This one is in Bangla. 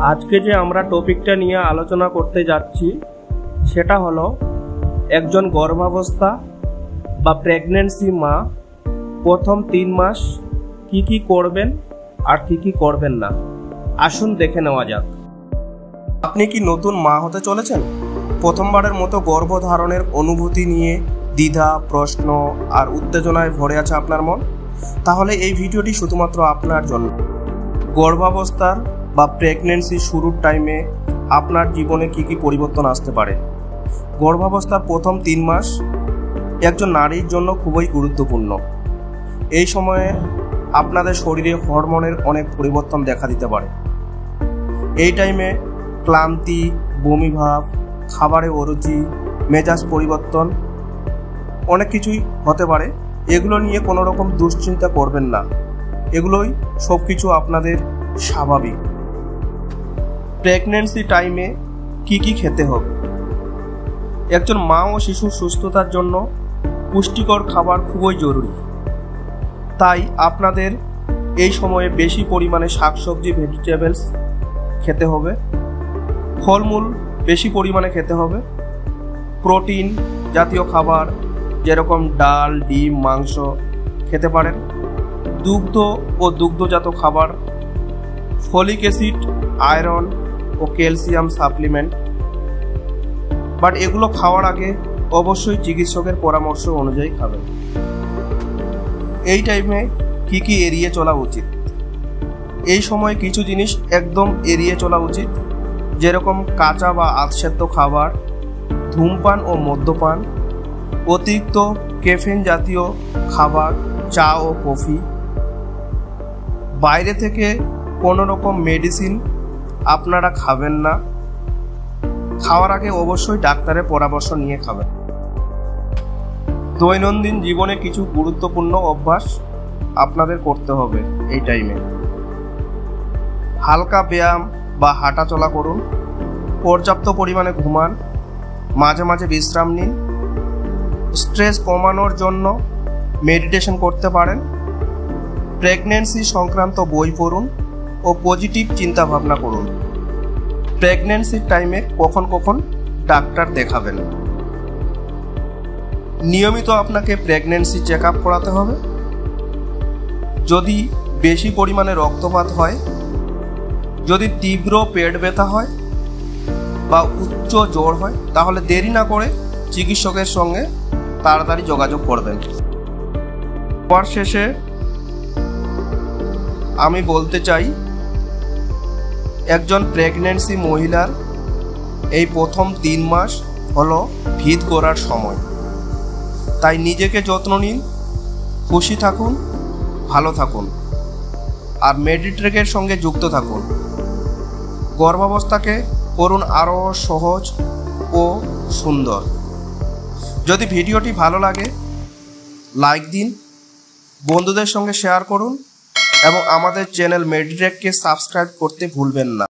আজকে যে আমরা টপিকটা নিয়ে আলোচনা করতে যাচ্ছি সেটা হলো একজন গর্ভাবস্থা বা প্রেগন্যান্সি মা প্রথম 3 মাস কি করবেন আর কি করবেন না। আসুন দেখে নেওয়া যাক। আপনি কি নতুন মা হতে চলেছেন? প্রথমবারের মতো গর্ভধারণের অনুভূতি নিয়ে দ্বিধা, প্রশ্ন আর উত্তেজনায় ভরে আছে আপনার মন? তাহলে এই ভিডিওটি শুধুমাত্র আপনার জন্য। গর্ভাবস্থার বা প্রেগন্যান্সি শুরুর টাইমে আপনার জীবনে কি পরিবর্তন আসতে পারে। গর্ভাবস্থার প্রথম 3 মাস একজন নারীর জন্য খুবই গুরুত্বপূর্ণ। এই সময়ে আপনাদের শরীরে হরমোনের অনেক পরিবর্তন দেখা দিতে পারে। এই টাইমে ক্লান্তি, বমিভাব, খাবারে অরুচি, মেজাজ পরিবর্তন অনেক কিছুই হতে পারে। এগুলো নিয়ে কোনো রকম দুশ্চিন্তা করবেন না, এগুলোই সব কিছু আপনাদের স্বাভাবিক। প্রেগন্যান্সি টাইমে কি খেতে হবে? একজন মা ও শিশুর সুস্থতার জন্য পুষ্টিকর খাবার খুবই জরুরি। তাই আপনাদের এই সময়ে বেশি পরিমাণে শাকসবজি, ভেজিটেবলস খেতে হবে, ফলমূল বেশি পরিমাণে খেতে হবে, প্রোটিন জাতীয় খাবার যেরকম ডাল, ডিম, মাংস খেতে পারেন, দুগ্ধ ও দুগ্ধজাত খাবার, ফলিক অ্যাসিড, আয়রন ও ক্যালসিয়াম সাপ্লিমেন্ট। বাট এগুলো খাওয়ার আগে অবশ্যই চিকিৎসকের পরামর্শ অনুযায়ী খাবেন। এই টাইমে কি এড়িয়ে চলা উচিত? এই সময় কিছু জিনিস একদম এড়িয়ে চলা উচিত, যেরকম কাঁচা বা আধসেদ্ধ খাবার, ধূমপান ও মদ্যপান, অতিরিক্ত ক্যাফেইন জাতীয় খাবার, চা ও কফি, বাইরে থেকে কোনো রকম মেডিসিন আপনারা খাবেন না। খাওয়ার আগে অবশ্যই ডাক্তারের পরামর্শ নিয়ে খাবেন। দৈনন্দিন জীবনে কিছু গুরুত্বপূর্ণ অভ্যাস আপনাদের করতে হবে এই টাইমে। হালকা ব্যায়াম বা হাঁটাচলা করুন, পর্যাপ্ত পরিমাণে ঘুমান, মাঝে মাঝে বিশ্রাম নিন, স্ট্রেস কমানোর জন্য মেডিটেশন করতে পারেন, প্রেগন্যান্সি সংক্রান্ত বই পড়ুন ও পজিটিভ চিন্তা ভাবনা করুন। প্রেগন্যান্সির টাইমে কখন ডাক্তার দেখাবেন। নিয়মিত আপনাকে প্রেগন্যান্সি চেক আপ করাতে হবে। যদি বেশি পরিমাণে রক্তপাত হয়, যদি তীব্র পেট ব্যথা হয় বা উচ্চ জ্বর হয়, তাহলে দেরি না করে চিকিৎসকের সঙ্গে তাড়াতাড়ি যোগাযোগ করবেন। পর শেষে আমি বলতে চাই, একজন প্রেগন্যান্সি মহিলার এই প্রথম 3 মাস হলো ভিত গড়ার সময়। তাই নিজেকে যত্ন নিন, খুশি থাকুন, ভালো থাকুন আর মেডিট্রেকের সঙ্গে যুক্ত থাকুন। গর্ভাবস্থাকে করুন আরও সহজ ও সুন্দর। যদি ভিডিওটি ভালো লাগে লাইক দিন, বন্ধুদের সঙ্গে শেয়ার করুন এবং আমাদের চ্যানেল মেডিট্রেককে সাবস্ক্রাইব করতে ভুলবেন না।